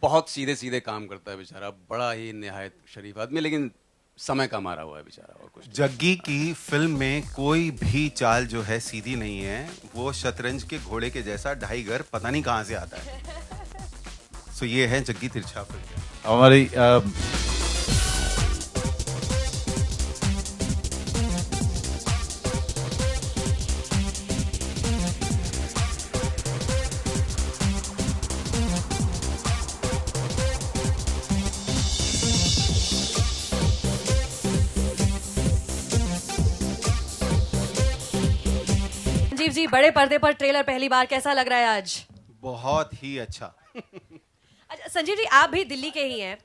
बहुत सीधे सीधे काम करता है बेचारा, बड़ा ही निहायत शरीफ आदमी, लेकिन समय का मारा हुआ है बेचारा, और कुछ नहीं। जग्गी की फिल्म में कोई भी चाल जो है सीधी नहीं है। वो शतरंज के घोड़े के जैसा ढाई घर पता नहीं कहाँ से आता है। सो ये है जग्गी तिरछा फिल्म। हमारी संजीव जी, बड़े पर्दे पर ट्रेलर पहली बार, कैसा लग रहा है आज? बहुत ही अच्छा। अच्छा संजीव जी, आप भी दिल्ली के ही हैं,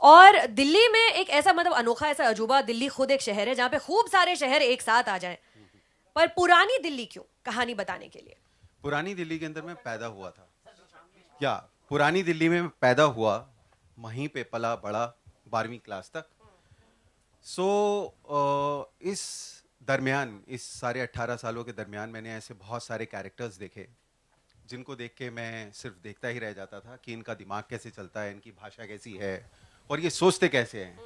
और दिल्ली में एक ऐसा मतलब अनोखा ऐसा अजूबा, दिल्ली खुद एक शहर है जहाँ पे खूब सारे शहर एक साथ आ जाएं, पर पुरानी दिल्ली क्यों, कहानी बताने के लिए? पुरानी दिल्ली के अंदर मैं पैदा हुआ था, या पुरानी दिल्ली में मैं पैदा हुआ, वहीं पे पला बड़ा 12वीं क्लास तक। इस दरमियान, इस सारे 18 सालों के दरमियान मैंने ऐसे बहुत सारे कैरेक्टर्स देखे जिनको देख के मैं सिर्फ देखता ही रह जाता था कि इनका दिमाग कैसे चलता है, इनकी भाषा कैसी है, और ये सोचते कैसे हैं,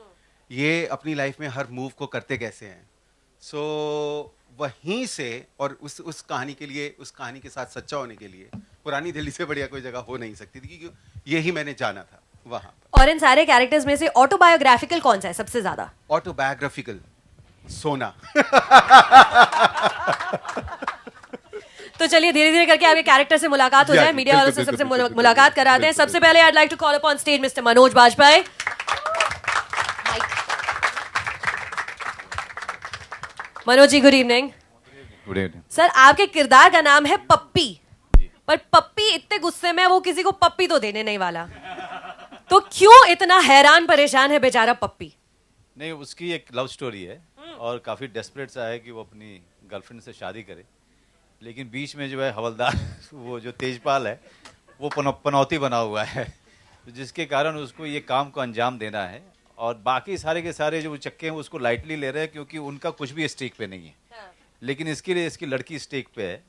ये अपनी लाइफ में हर मूव को करते कैसे हैं। वहीं से, और उस कहानी के लिए, उस कहानी के साथ सच्चा होने के लिए पुरानी दिल्ली से बढ़िया कोई जगह हो नहीं सकती थी, क्योंकि यही मैंने जाना था वहाँ पर। और इन सारे कैरेक्टर्स में से ऑटोबायोग्राफिकल कौन सा है सबसे ज्यादा? ऑटोबायोग्राफिकल सोना। तो चलिए धीरे धीरे करके आपके कैरेक्टर से मुलाकात हो जाए, मीडिया वालों से सबसे मुलाकात कराते हैं। सबसे पहले I like to call upon stage mister Manoj Bajpayee. Manoj ji, good evening. Good evening sir, आपके किरदार का नाम है पप्पी, पर पप्पी इतने गुस्से में है वो किसी को पप्पी तो देने नहीं वाला, तो क्यों इतना हैरान परेशान है बेचारा पप्पी? नहीं, उसकी एक लव स्टोरी है और काफ़ी डेस्परेट सा है कि वो अपनी गर्लफ्रेंड से शादी करे, लेकिन बीच में जो है हवलदार वो जो तेजपाल है वो पनौती बना हुआ है, तो जिसके कारण उसको ये काम को अंजाम देना है, और बाकी सारे के सारे जो चक्के हैं उसको लाइटली ले रहे हैं क्योंकि उनका कुछ भी स्टेक पे नहीं है। लेकिन इसके लिए इसकी लड़की स्टेक पे है,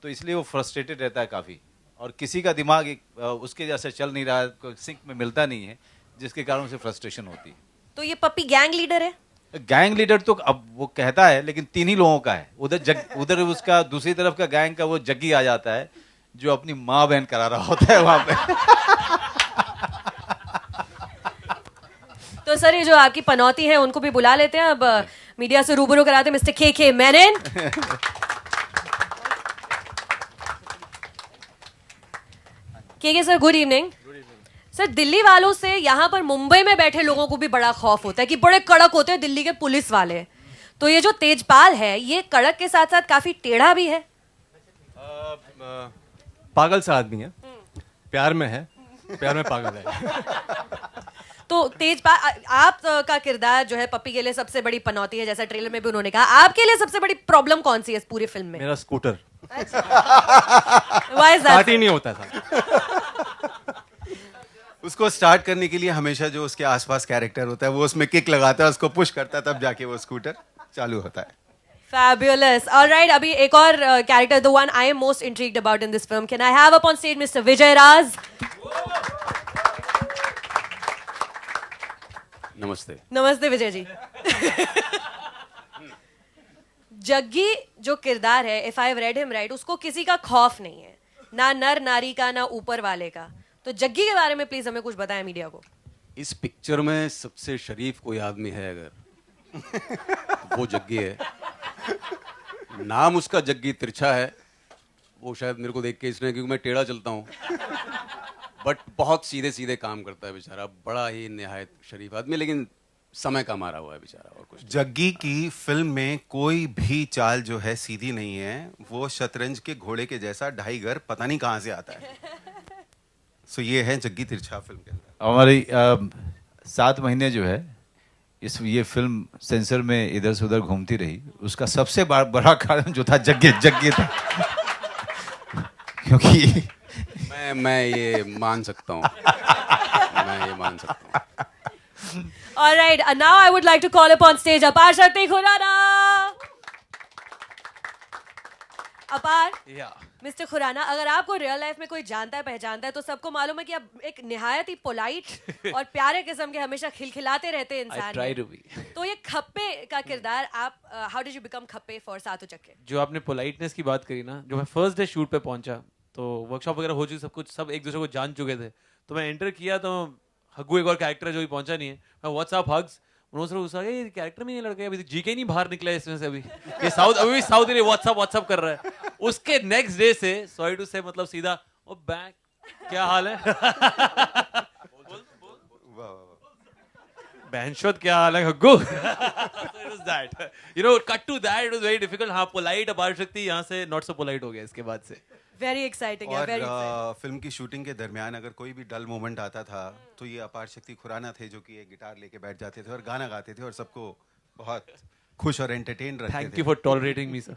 तो इसलिए वो फ्रस्ट्रेटेड रहता है काफ़ी, और किसी का दिमाग उसके जैसे चल नहीं रहा है, सिंक में मिलता नहीं है, जिसके कारण उसे फ्रस्ट्रेशन होती है। तो ये पप्पी गैंग लीडर है? गैंग लीडर तो अब वो कहता है, लेकिन 3 ही लोगों का है। उधर उसका दूसरी तरफ का गैंग का वो जग्गी आ जाता है जो अपनी माँ बहन करा रहा होता है वहां पे। तो सर, ये जो आपकी पनौती है उनको भी बुला लेते हैं, अब मीडिया से रूबरू कराते हैं। मिस्टर के मेनन। के sir, good evening. Sir, Delhi वालों से यहाँ पर मुंबई में बैठे लोगों को भी बड़ा खौफ होता है कि बड़े कड़क होते हैं दिल्ली के पुलिस वाले, तो ये जो तेजपाल है ये कड़क के साथ साथ काफी टेढ़ा भी है। पागल सा आदमी है, प्यार में है, प्यार में पागल है। तो तेजपाल, आप का किरदार जो है पप्पी के लिए सबसे बड़ी पनौती है, जैसा ट्रेलर में भी उन्होंने कहा। आपके लिए सबसे बड़ी प्रॉब्लम कौन सी है इस पूरी फिल्म में? मेरा scooter Why is that? Start ही नहीं होता था। उसको स्टार्ट करने के लिए हमेशा जो उसके आसपास कैरेक्टर होता है वो उसमें किक लगाता है, उसको पुश करता है, तब जाके वो स्कूटर चालू होता है। Fabulous. All right, अभी एक और character, the one I am most intrigued about in this film. Can I have up on stage Mr. Vijay Raz? नमस्ते। नमस्ते विजय जी। जग्गी जो किरदार है, if I've read him right, उसको किसी का खौफ नहीं है, ना नर नारी का, ना ऊपर वाले का। तो जग्गी के बारे में प्लीज हमें कुछ बताएं मीडिया को। इस पिक्चर में सबसे शरीफ कोई आदमी है अगर, वो जग्गी है। नाम उसका जग्गी तिरछा है, वो शायद मेरे को देख के इसने, क्योंकि मैं टेढ़ा चलता हूँ, बट बहुत सीधे सीधे काम करता है बेचारा, बड़ा ही निहायत शरीफ आदमी, लेकिन समय का मारा हुआ है बेचारा, और कुछ नहीं। जग्गी की फिल्म में कोई भी चाल जो है सीधी नहीं है। वो शतरंज के घोड़े के जैसा ढाई घर पता नहीं कहाँ से आता है। ये है जग्गी तिरछा फिल्म के अंदर। हमारी 7 महीने जो है ये फिल्म सेंसर में इधर से उधर घूमती रही, उसका सबसे बड़ा कारण जो था जग्गी था। क्योंकि मैं ये मान सकता हूँ, मैं ये मान सकता हूँ। All right, now I would like to call upon stage अपार शक्ति खुराना। अपार या मिस्टर खुराना, अगर आपको रियल लाइफ में कोई जानता है पहचानता है तो सबको मालूम है कि आप एक निहायत ही पोलाइट और प्यारे किस्म के हमेशा खिलखिलाते रहते आई इंसान ट्राई हैं। To be. तो ये खप्पे का किरदार आप how did you become Khappe for सात चक्के? जो आपने पोलाइटनेस की बात करी ना, जो मैं फर्स्ट डे शूट पे पहुंचा तो वर्कशॉप वगैरह हो चुकी, सब कुछ, सब एक दूसरे को जान चुके थे। तो मैं एंटर किया तो हग्गू एक और कैरेक्टर है जो भी पहुंचा नहीं है, मैं व्हाट्सअप हग्स, उन्होंने से पूछा ये कैरेक्टर में नहीं लड़का है, अभी जीके नहीं बाहर निकला है इसमें से, अभी ये साउथ, अभी भी साउथ इंडिया व्हाट्सअप कर रहा है। उसके नेक्स्ट डे से सॉरी टू से मतलब सीधा ओ बैक, क्या हाल है बैंशोद, क्या हाल है हग्गू so it was that, you know, cut to that, it was very difficult। हाँ, पोलाइट अपार शक्ति यहाँ से नॉट सो पोलाइट हो गया इसके बाद से। वेरी एक्साइटिंग है, और वेरी एक्साइटिंग। फिल्म की शूटिंग के दरमियान अगर कोई भी डल मोमेंट आता था तो ये अपार शक्ति खुराना थे जो कि एक गिटार लेके बैठ जाते थे और गाना गाते थे और सबको बहुत खुश और एंटरटेन रखते थैंक थे। You for tolerating me sir.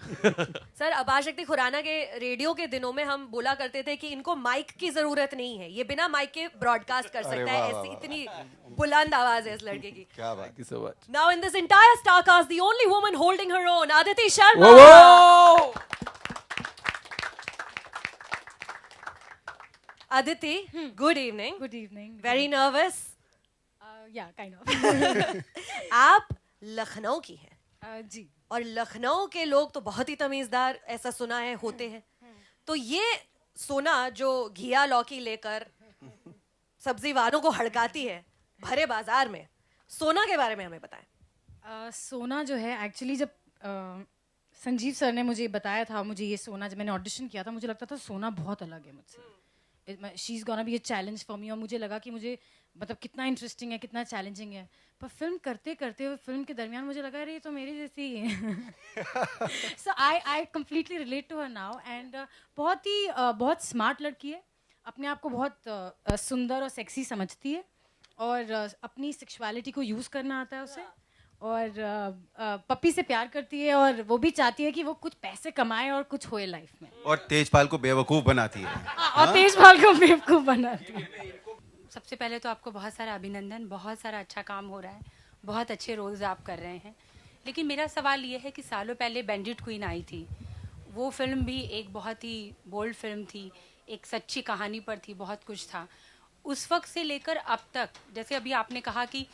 Sir, अपार शक्ति खुराना के रेडियो के दिनों में हम बोला करते थे कि इनको माइक की जरूरत नहीं है, ये बिना माइक के ब्रॉडकास्ट कर सकता है, ऐसी इतनी बुलंद आवाज है इस लड़के की। क्या बात। Thank you so much. Now in this entire star cast, the only woman holding her own, Aditi Sharma. Aditi, good evening. Good evening. Very nervous. Yeah, kind of. आप लखनऊ की हैं जी. और लखनऊ के लोग तो बहुत ही तमीजदार, ऐसा सुना है, होते हैं। तो ये सोना जो घिया लौकी लेकर सब्जी वालों को हड़काती है भरे बाजार में, सोना के बारे में हमें बताएं। सोना जो है एक्चुअली जब संजीव सर ने मुझे बताया था, मुझे ये सोना जब मैंने ऑडिशन किया था, मुझे लगता था सोना बहुत अलग है मुझसे, she is gonna be a challenge for me, और मुझे लगा कि मुझे मतलब कितना इंटरेस्टिंग है, कितना चैलेंजिंग है। पर फिल्म करते करते फिल्म के दरमियान मुझे लगा अरे ये तो मेरी जैसी ही है। So I completely relate to her now and बहुत स्मार्ट लड़की है, अपने आप को बहुत सुंदर और सेक्सी समझती है और अपनी सेक्सुअलिटी को यूज़ करना आता है उसे, और पप्पी से प्यार करती है और वो भी चाहती है कि वो कुछ पैसे कमाए और कुछ होए लाइफ में, और तेजपाल को बेवकूफ बनाती है। और तेजपाल को बेवकूफ़ बनाती है। सबसे पहले तो आपको बहुत सारा अभिनंदन, बहुत सारा अच्छा काम हो रहा है, बहुत अच्छे रोल्स आप कर रहे हैं। लेकिन मेरा सवाल ये है कि सालों पहले बैंडिट क्वीन आई थी, वो फिल्म भी एक बहुत ही बोल्ड फिल्म थी, एक सच्ची कहानी पर थी, बहुत कुछ था। उस वक्त से लेकर अब तक, जैसे अभी आपने कहा कि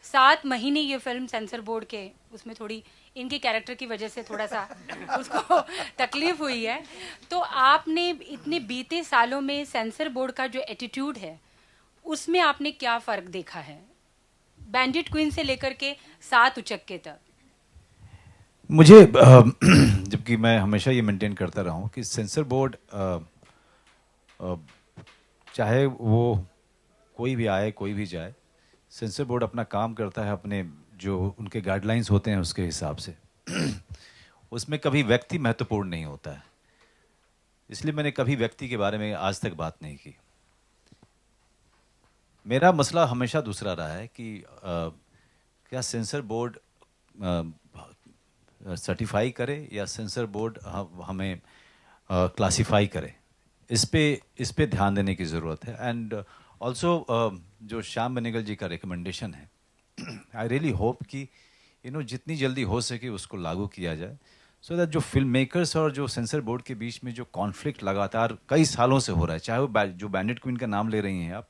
7 महीने ये फिल्म सेंसर बोर्ड के उसमें थोड़ी इनके कैरेक्टर की वजह से थोड़ा सा उसको तकलीफ हुई है, तो आपने इतने बीते सालों में सेंसर बोर्ड का जो एटीट्यूड है उसमें आपने क्या फ़र्क देखा है, बैंडिट क्वीन से लेकर के 7 उचक्के तक? मुझे जबकि मैं हमेशा ये मेंटेन करता रहा हूँ कि सेंसर बोर्ड चाहे वो कोई भी आए कोई भी जाए, सेंसर बोर्ड अपना काम करता है अपने जो उनके गाइडलाइंस होते हैं उसके हिसाब से। उसमें कभी व्यक्ति महत्वपूर्ण नहीं होता है, इसलिए मैंने कभी व्यक्ति के बारे में आज तक बात नहीं की। मेरा मसला हमेशा दूसरा रहा है कि क्या सेंसर बोर्ड सर्टिफाई करे या सेंसर बोर्ड हमें क्लासिफाई करे, इस पे ध्यान देने की ज़रूरत है। एंड ऑल्सो जो श्याम बेनेगल जी का रिकमेंडेशन है, आई रियली होप कि जितनी जल्दी हो सके उसको लागू किया जाए, सो दैट जो फिल्म मेकर्स और जो सेंसर बोर्ड के बीच में जो कॉन्फ्लिक्ट लगातार कई सालों से हो रहा है, चाहे वो जो बैंडिट क्वीन का नाम ले रही हैं आप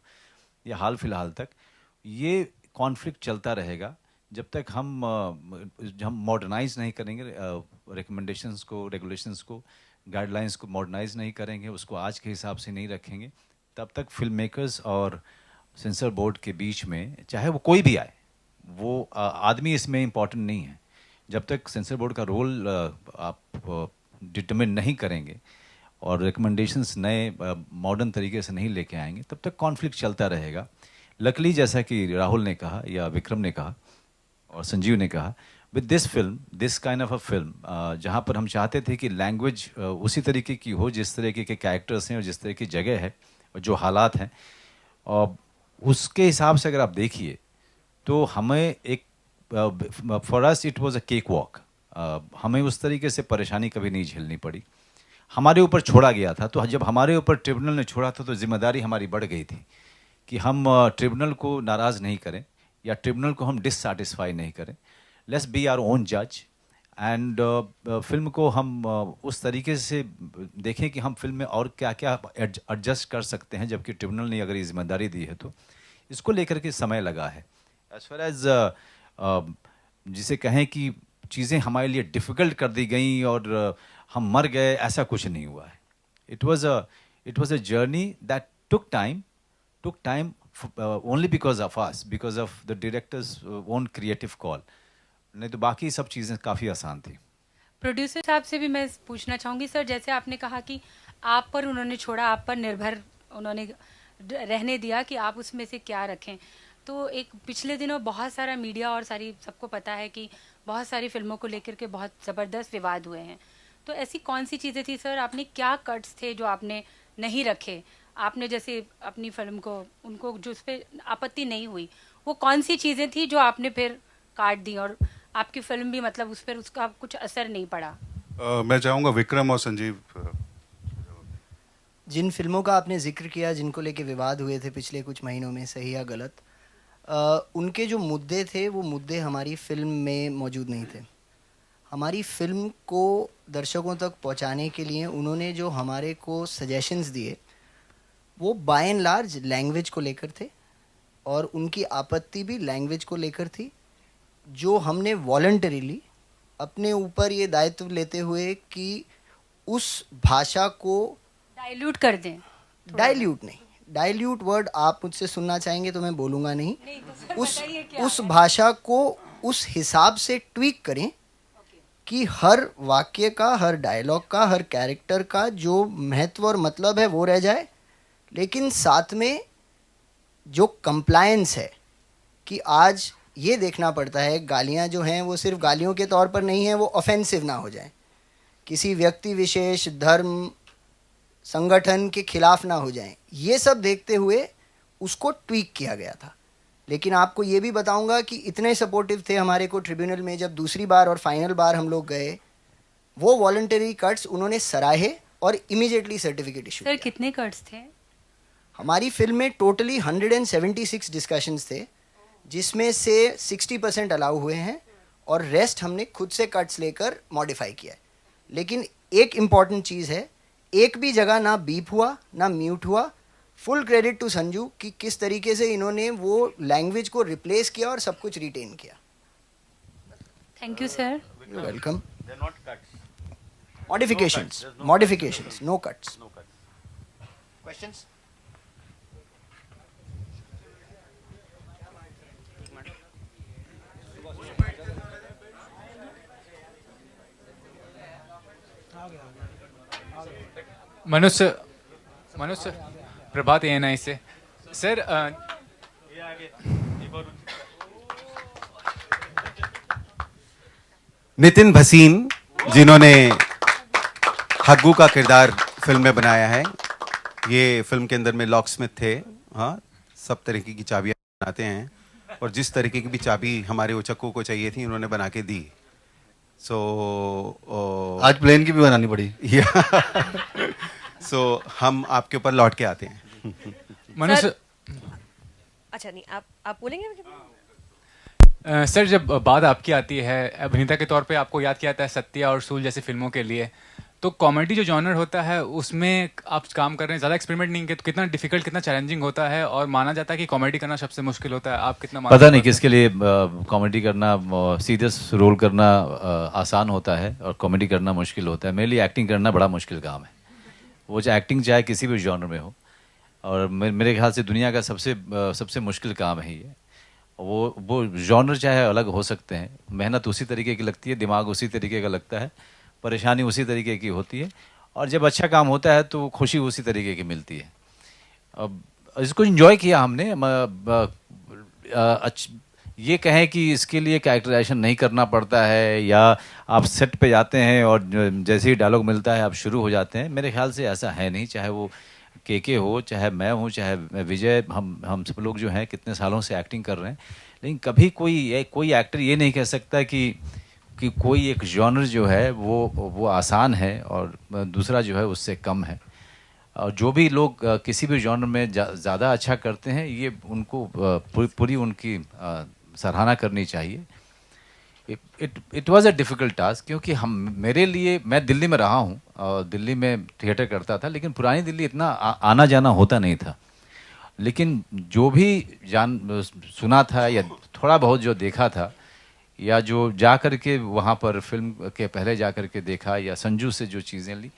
या हाल फिलहाल तक, ये कॉन्फ्लिक्ट चलता रहेगा जब तक हम मॉडर्नाइज नहीं करेंगे रिकमेंडेशंस को, रेगुलेशंस को, गाइडलाइंस को मॉडर्नाइज नहीं करेंगे, उसको आज के हिसाब से नहीं रखेंगे, तब तक फिल्म मेकर्स और सेंसर बोर्ड के बीच में, चाहे वो कोई भी आए, वो आदमी इसमें इम्पॉर्टेंट नहीं है। जब तक सेंसर बोर्ड का रोल आप डिटरमिन नहीं करेंगे और रिकमेंडेशंस नए मॉडर्न तरीके से नहीं लेके आएंगे, तब तक कॉन्फ्लिक्ट चलता रहेगा। लकली जैसा कि राहुल ने कहा या विक्रम ने कहा और संजीव ने कहा, with this film, this kind of a film, जहाँ पर हम चाहते थे कि लैंग्वेज उसी तरीके की हो जिस तरीके के कैरेक्टर्स हैं और जिस तरह की जगह है और जो हालात हैं, और उसके हिसाब से अगर आप देखिए तो हमें एक for us it was a cake walk, हमें उस तरीके से परेशानी कभी नहीं झेलनी पड़ी। हमारे ऊपर छोड़ा गया था, तो जब हमारे ऊपर ट्रिब्यूनल ने छोड़ा था तो जिम्मेदारी हमारी बढ़ गई थी कि हम ट्रिब्यूनल को नाराज़ नहीं करें या ट्रिब्यूनल को हम डिससैटिस्फाई नहीं करें। लेट्स बी आवर ओन जज एंड फिल्म को हम उस तरीके से देखें कि हम फिल्म में और क्या क्या एडजस्ट कर सकते हैं, जबकि ट्रिब्यूनल ने अगर ये जिम्मेदारी दी है तो इसको लेकर के समय लगा है। एज फार एज जिसे कहें कि चीज़ें हमारे लिए डिफ़िकल्ट कर दी गई और हम मर गए, ऐसा कुछ नहीं हुआ है। It was a journey that took time only because of us, because of the directors own creative call, नहीं तो बाकी सब चीज़ें काफ़ी आसान थी। प्रोड्यूसर साहब से भी मैं पूछना चाहूँगी सर, जैसे आपने कहा कि आप पर उन्होंने छोड़ा, आप पर निर्भर उन्होंने रहने दिया कि आप उसमें से क्या रखें। तो एक पिछले दिनों बहुत सारा मीडिया और सारी सबको पता है कि बहुत सारी फिल्मों को लेकर के बहुत ज़बरदस्त विवाद हुए हैं। तो ऐसी कौन सी चीज़ें थी सर, आपने क्या कट्स थे जो आपने नहीं रखे? आपने जैसे अपनी फिल्म को उनको जो उस पर आपत्ति नहीं हुई, वो कौन सी चीज़ें थी जो आपने फिर काट दी और आपकी फिल्म भी मतलब उस पर उसका कुछ असर नहीं पड़ा? मैं चाहूँगा विक्रम और संजीव। जिन फिल्मों का आपने जिक्र किया जिनको लेके विवाद हुए थे पिछले कुछ महीनों में, सही या गलत, उनके जो मुद्दे थे वो मुद्दे हमारी फिल्म में मौजूद नहीं थे। हमारी फिल्म को दर्शकों तक पहुंचाने के लिए उन्होंने जो हमारे को सजेशंस दिए वो बाय एंड लार्ज लैंग्वेज को लेकर थे, और उनकी आपत्ति भी लैंग्वेज को लेकर थी, जो हमने वॉलंटरीली अपने ऊपर ये दायित्व लेते हुए कि उस भाषा को डाइल्यूट कर दें। डाइल्यूट नहीं, डाइल्यूट वर्ड आप मुझसे सुनना चाहेंगे तो मैं बोलूँगा नहीं, तो उस भाषा को उस हिसाब से ट्वीक करें कि हर वाक्य का, हर डायलॉग का, हर कैरेक्टर का जो महत्व और मतलब है वो रह जाए, लेकिन साथ में जो कंप्लायंस है कि आज ये देखना पड़ता है गालियाँ जो हैं वो सिर्फ गालियों के तौर पर नहीं है, वो ऑफेंसिव ना हो जाए, किसी व्यक्ति विशेष, धर्म, संगठन के खिलाफ ना हो जाएं, ये सब देखते हुए उसको ट्वीक किया गया था। लेकिन आपको ये भी बताऊंगा कि इतने सपोर्टिव थे हमारे को ट्रिब्यूनल में, जब दूसरी बार और फाइनल बार हम लोग गए, वो वॉलंटरी कट्स उन्होंने सराहे और इमीडिएटली सर्टिफिकेट इशू सर कितने कट्स थे? हमारी फिल्म में टोटली 176 डिस्कशंस थे, जिसमें से 60% अलाउ हुए हैं और रेस्ट हमने खुद से कट्स लेकर मॉडिफाई किया है। लेकिन एक इम्पॉर्टेंट चीज़ है, एक भी जगह ना बीप हुआ ना म्यूट हुआ। फुल क्रेडिट टू संजू कि किस तरीके से इन्होंने वो लैंग्वेज को रिप्लेस किया और सब कुछ रिटेन किया। Thank you sir. You welcome. Modifications, no cuts. Questions? Manushya Prabhat ANI से सर। नितिन भसीन जिन्होंने हग्गू का किरदार फिल्म में बनाया है, ये फिल्म के अंदर में लॉक स्मिथ थे। हाँ, सब तरीके की चाबियां बनाते हैं और जिस तरीके की भी चाबी हमारे उचक्कों को चाहिए थी उन्होंने बना के दी। आज प्लेन की भी बनानी पड़ी। हम आपके ऊपर लौट के आते हैं। मनुष्य, अच्छा नहीं, आप बोलेंगे? सर जब बात आपकी आती है अभिनेता के तौर पे, आपको याद किया जाता है सत्या और सूल जैसी फिल्मों के लिए, तो कॉमेडी जो जॉनर होता है उसमें आप काम कर रहे हैं, ज़्यादा एक्सपेरिमेंट नहीं किया, तो कितना डिफिकल्ट, कितना चैलेंजिंग होता है? और माना जाता है कि कॉमेडी करना सबसे मुश्किल होता है, आप कितना पता नहीं किसके लिए कॉमेडी करना, सीरियस रोल करना आसान होता है और कॉमेडी करना मुश्किल होता है। मेरे लिए एक्टिंग करना बड़ा मुश्किल काम है। वो जो एक्टिंग चाहे किसी भी जॉनर में हो, और मेरे ख्याल से दुनिया का सबसे मुश्किल काम है ये। वो जॉनर चाहे अलग हो सकते हैं, मेहनत उसी तरीके की लगती है, दिमाग उसी तरीके का लगता है, परेशानी उसी तरीके की होती है, और जब अच्छा काम होता है तो खुशी उसी तरीके की मिलती है। अब इसको एंजॉय किया हमने। ये कहें कि इसके लिए कैरेक्टराइजेशन नहीं करना पड़ता है, या आप सेट पे जाते हैं और जैसे ही डायलॉग मिलता है आप शुरू हो जाते हैं, मेरे ख्याल से ऐसा है नहीं। चाहे वो के हो, चाहे मैं हूँ, चाहे विजय, हम सब लोग जो हैं कितने सालों से एक्टिंग कर रहे हैं, लेकिन कभी कोई एक्टर ये नहीं कह सकता कि कोई एक जॉनर जो है वो आसान है और दूसरा जो है उससे कम है। और जो भी लोग किसी भी जॉनर में ज़्यादा अच्छा करते हैं, ये उनको पूरी उनकी सराहना करनी चाहिए। It was a difficult task, क्योंकि हम मेरे लिए, मैं दिल्ली में रहा हूँ और दिल्ली में थिएटर करता था, लेकिन पुरानी दिल्ली इतना आना जाना होता नहीं था। लेकिन जो भी सुना था या थोड़ा बहुत जो देखा था, या जो जा कर के वहाँ पर फिल्म के पहले जा कर के देखा, या संजू से जो चीज़ें ली,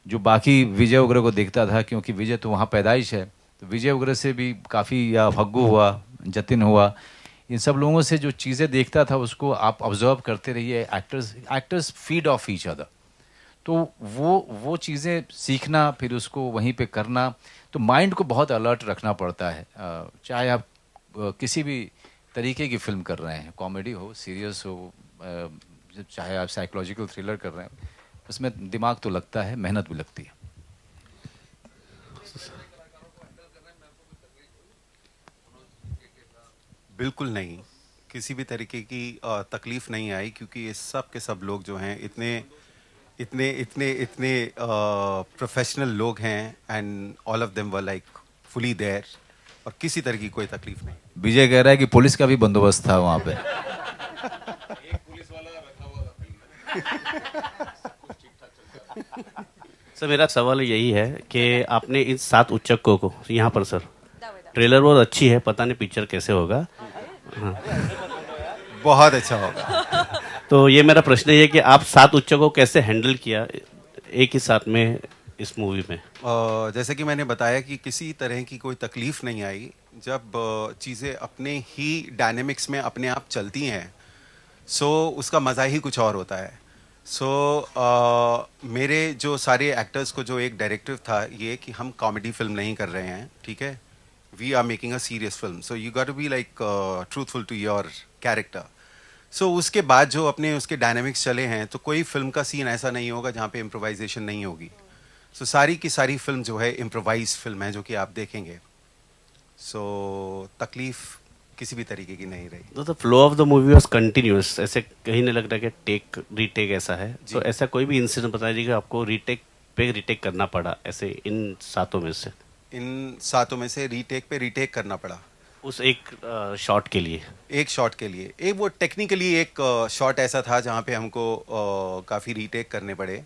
जो बाकी विजय वगैरह को देखता था, क्योंकि विजय तो वहाँ पैदाइश है, तो विजय वगैरह से भी काफ़ी, या फग्गू हुआ, जतिन हुआ, इन सब लोगों से जो चीज़ें देखता था उसको आप ऑब्जर्व करते रहिए। Actors feed of each other, तो वो चीज़ें सीखना, फिर उसको वहीं पे करना, तो माइंड को बहुत अलर्ट रखना पड़ता है। चाहे आप किसी भी तरीके की फिल्म कर रहे हैं, कॉमेडी हो, सीरियस हो, चाहे आप साइकोलॉजिकल थ्रिलर कर रहे हैं, उसमें दिमाग तो लगता है, मेहनत भी लगती है। बिल्कुल नहीं, किसी भी तरीके की तकलीफ नहीं आई, क्योंकि ये सब के सब लोग जो हैं इतने इतने इतने इतने प्रोफेशनल लोग हैं, and all of them were like fully there, और किसी तरह की कोई तकलीफ नहीं। विजय कह रहा है कि पुलिस का भी बंदोबस्त था वहाँ पे। एक पुलिस वाला रखा हुआ था। सर मेरा सवाल यही है कि आपने इन 7 उच्चकों को यहाँ पर, सर ट्रेलर बहुत अच्छी है, पता नहीं पिक्चर कैसे होगा। हाँ। बहुत अच्छा होगा। तो ये मेरा प्रश्न ये है कि आप 7 उच्चकों को कैसे हैंडल किया एक ही साथ में इस मूवी में? जैसे कि मैंने बताया कि किसी तरह की कोई तकलीफ नहीं आई। जब चीज़ें अपने ही डायनेमिक्स में अपने आप चलती हैं, सो उसका मज़ा ही कुछ और होता है। मेरे जो सारे एक्टर्स को जो एक डायरेक्टिव था ये कि हम कॉमेडी फिल्म नहीं कर रहे हैं, ठीक है, we are making a serious film, so you got to be like truthful to your character. So उसके बाद जो अपने उसके डायनेमिक्स चले हैं, तो कोई फिल्म का सीन ऐसा नहीं होगा जहाँ पे इम्प्रोवाइजेशन नहीं होगी। सो सारी की सारी फिल्म जो है इम्प्रोवाइज फिल्म है, जो कि आप देखेंगे। सो तकलीफ किसी भी तरीके की नहीं रही। तो flow of the movie was continuous, ऐसे कहीं नहीं लग रहा कि टेक रीटेक ऐसा है। तो ऐसा कोई भी इंसिडेंट बताइए कि आपको रीटेक पे रीटेक करना पड़ा ऐसे इन 7 में से? इन 7 में से रीटेक पे रीटेक करना पड़ा उस एक शॉट के लिए? एक शॉट के लिए, एक वो टेक्निकली एक शॉट ऐसा था जहाँ पे हमको काफ़ी रीटेक करने पड़े,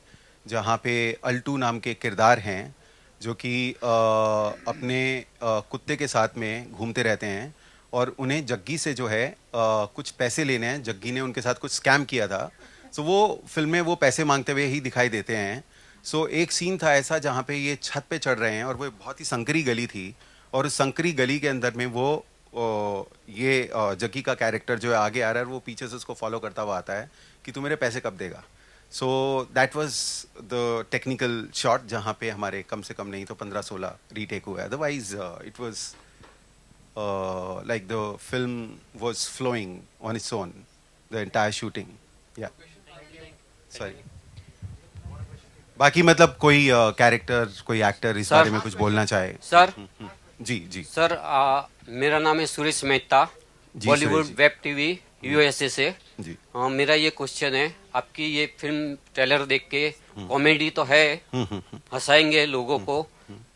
जहाँ पे अल्टू नाम के किरदार हैं जो कि अपने कुत्ते के साथ में घूमते रहते हैं, और उन्हें जग्गी से जो है कुछ पैसे लेने हैं। जग्गी ने उनके साथ कुछ स्कैम किया था, सो वो फिल्म में वो पैसे मांगते हुए ही दिखाई देते हैं। सो एक सीन था ऐसा जहाँ पे ये छत पे चढ़ रहे हैं, और वो बहुत ही संकरी गली थी, और उस संकरी गली के अंदर में वो ये जग्गी का कैरेक्टर जो है आगे आ रहा है, वो पीछे से उसको फॉलो करता हुआ आता है कि तू मेरे पैसे कब देगा। So that was the technical shot जहाँ पे हमारे कम से कम नहीं तो 15-16 रीटेक हुआ है। Otherwise it was like the film was flowing on its own, the entire shooting. Yeah. Sorry. बाकी मतलब कोई कैरेक्टर, कोई एक्टर इस बारे में कुछ बोलना चाहे? सर जी जी सर, मेरा नाम है Suresh Mehta, Bollywood web TV USA से जी। मेरा ये क्वेश्चन है, आपकी ये फिल्म ट्रेलर देख के कॉमेडी तो है, हंसाएंगे लोगों को,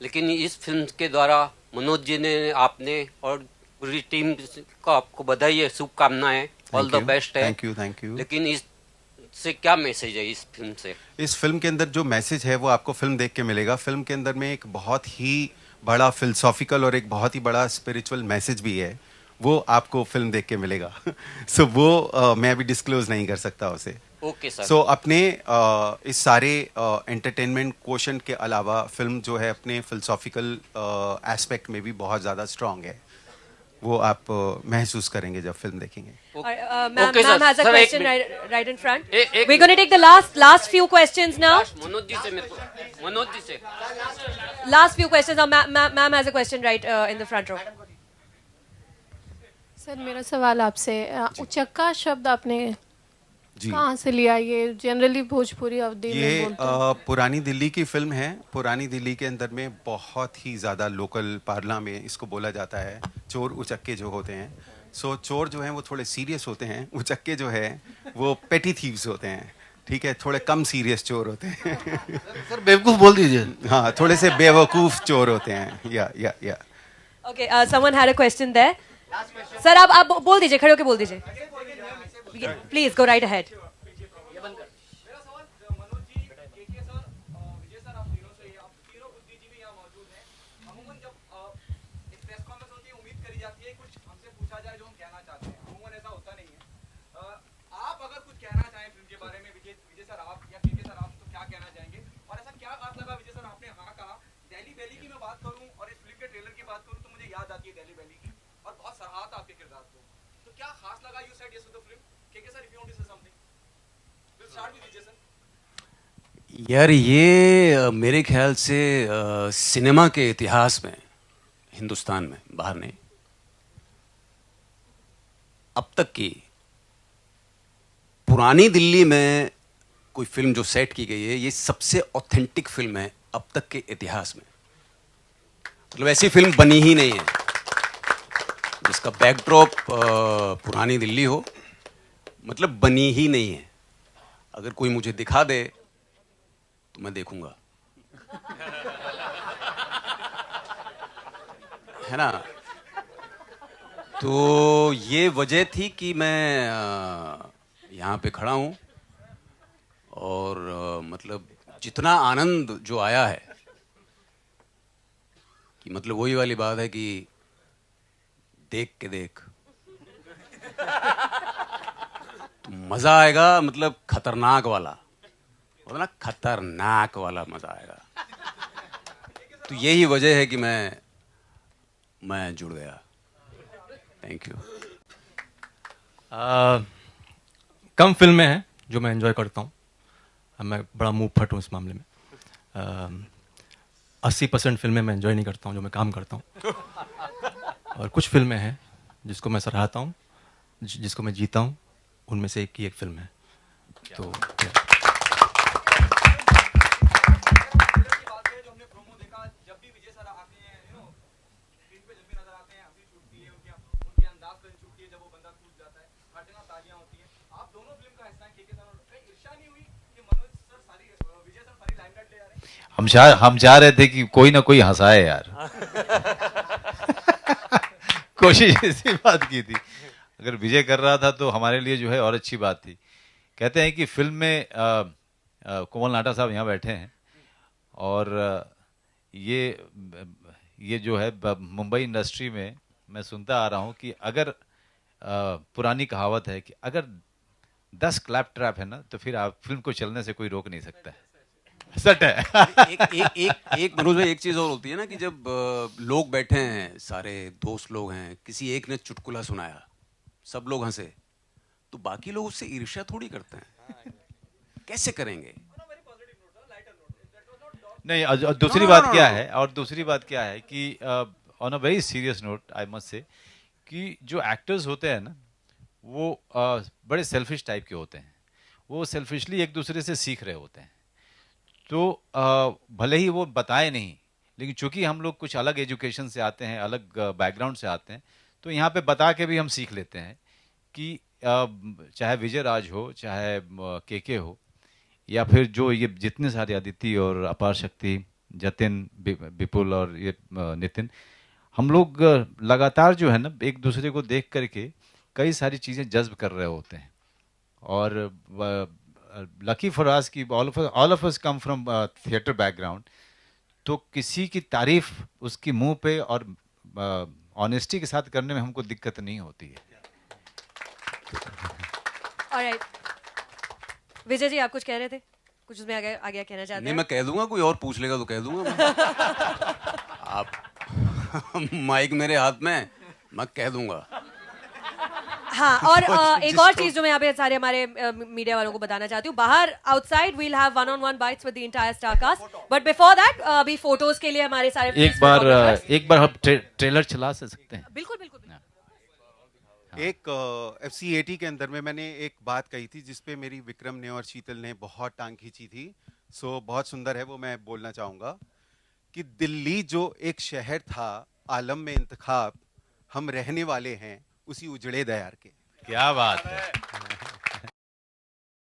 लेकिन इस फिल्म के द्वारा मनोज जी ने, आपने और पूरी टीम को आपको बधाई है, शुभकामनाएं, ऑल द बेस्ट है। Thank you. लेकिन इससे क्या मैसेज है इस फिल्म से? इस फिल्म के अंदर जो मैसेज है वो आपको फिल्म देख के मिलेगा। फिल्म के अंदर में एक बहुत ही बड़ा फिलोसॉफिकल और एक बहुत ही बड़ा स्पिरिचुअल मैसेज भी है, वो आपको फिल्म देख के मिलेगा। सो वो मैं अभी डिस्क्लोज नहीं कर सकता उसे। Okay sir. सो अपने इस सारे एंटरटेनमेंट क्वोशंट के अलावा फिल्म जो है अपने फिलोसॉफिकल एस्पेक्ट में भी बहुत ज़्यादा स्ट्रांग है, वो आप महसूस करेंगे जब फिल्म देखेंगे। Ma'am has a question right in front. We're going to take the last few questions now. Manoj ji से मेरे को, मनोज जी से Last few questions now. Ma'am has a question right in the front row. Sir मेरा सवाल आपसे, उचक्का शब्द आपने जी कहाँ से लिया? ये जनरली भोजपुरी अवधि में बोलते हैं। पुरानी दिल्ली की फिल्म है। पुरानी दिल्ली के अंदर में बहुत ही ज़्यादा लोकल पार्ला में इसको बोला जाता है, चोर उचक्के जो होते हैं। सो चोर जो हैं वो थोड़े सीरियस होते हैं, उचक्के जो है वो पेटी थीव्स होते हैं, ठीक है, थोड़े कम सीरियस चोर होते हैं। सर बेवकूफ़ बोल दीजिए। हाँ, थोड़े से बेवकूफ़ चोर होते हैं। या Okay, someone had a question there. Sir आप बोल दीजिए, खड़े होके बोल दीजिए। Please go right ahead. यार ये मेरे ख्याल से सिनेमा के इतिहास में, हिंदुस्तान में, बाहर नहीं, अब तक की पुरानी दिल्ली में कोई फिल्म जो सेट की गई है, ये सबसे ऑथेंटिक फिल्म है अब तक के इतिहास में. मतलब ऐसी फिल्म बनी ही नहीं है जिसका बैकड्रॉप पुरानी दिल्ली हो. मतलब बनी ही नहीं है. अगर कोई मुझे दिखा दे तो मैं देखूंगा, है ना. तो ये वजह थी कि मैं यहाँ पे खड़ा हूँ और मतलब जितना आनंद जो आया है कि मतलब वही वाली बात है कि देख के देख तो मजा आएगा. मतलब खतरनाक वाला, ना खतरनाक वाला मजा आएगा. तो यही वजह है कि मैं जुड़ गया. Thank you. कम फिल्में हैं जो मैं एंजॉय करता हूँ. मैं बड़ा मुंह फट हूँ इस मामले में. 80% फिल्में मैं एंजॉय नहीं करता हूँ जो मैं काम करता हूँ. और कुछ फिल्में हैं जिसको मैं सराहता हूँ, जिसको मैं जीता हूँ. उनमें से एक ही एक फिल्म है. तो हम चाह रहे थे कि कोई ना कोई हंसाए यार. कोशिश इसी बात की थी. अगर विजय कर रहा था तो हमारे लिए जो है और अच्छी बात थी. कहते हैं कि फिल्म में कोमल नाटा साहब यहाँ बैठे हैं और ये जो है मुंबई इंडस्ट्री में मैं सुनता आ रहा हूँ कि अगर पुरानी कहावत है कि अगर 10 क्लैप ट्रैप है ना तो फिर आप फिल्म को चलने से कोई रोक नहीं सकता है. सट है. एक मनोज भाई, एक चीज और होती है ना कि जब लोग बैठे हैं, सारे दोस्त लोग हैं, किसी एक ने चुटकुला सुनाया, सब लोग हंसे, तो बाकी लोग उससे ईर्ष्या थोड़ी करते हैं. कैसे करेंगे? नहीं. और दूसरी बात क्या है, और दूसरी बात क्या है कि on a very serious note I must say कि जो एक्टर्स होते हैं ना वो बड़े सेल्फिश टाइप के होते हैं. वो सेल्फिशली एक दूसरे से सीख रहे होते हैं. तो भले ही वो बताए नहीं, लेकिन चूंकि हम लोग कुछ अलग एजुकेशन से आते हैं, अलग बैकग्राउंड से आते हैं, तो यहाँ पे बता के भी हम सीख लेते हैं कि चाहे विजय राज हो, चाहे के हो, या फिर जो ये जितने सारे अदिति और अपार शक्ति, जतिन, विपुल और ये नितिन, हम लोग लगातार जो है ना एक दूसरे को देख करके कई सारी चीज़ें जज्ब कर रहे होते हैं. और लकी फॉर अस कि all of us come from theatre background. तो किसी की तारीफ उसकी मुंह पे और ऑनेस्टी के साथ करने में हमको दिक्कत नहीं होती है. ऑलराइट. विजय जी, आप कुछ कह रहे थे, कुछ उसमें आगे कहना चाहते हैं? नहीं, मैं कह दूंगा. कोई और पूछ लेगा तो कह दूंगा. आप माइक मेरे हाथ में, मैं कह दूंगा. हाँ. और एक और चीज जो मैं यहाँ पे सारे हमारे मीडिया वालों को बताना चाहती हूँ, बाहर outside we'll have one on one bites with the entire star cast, but before that अभी फोटोज के लिए हमारे सारे एक बार हम ट्रेलर चला सकते हैं. बिल्कुल बिल्कुल. एक FC80 के अंदर में मैंने एक बात कही थी जिसपे मेरी विक्रम ने और शीतल ने बहुत टांग खींची थी. सो बहुत सुंदर है वो, मैं बोलना चाहूँगा कि दिल्ली जो एक शहर था आलम में इंतखाब, हम रहने वाले हैं उसी उजड़े दयार के. क्या बात है.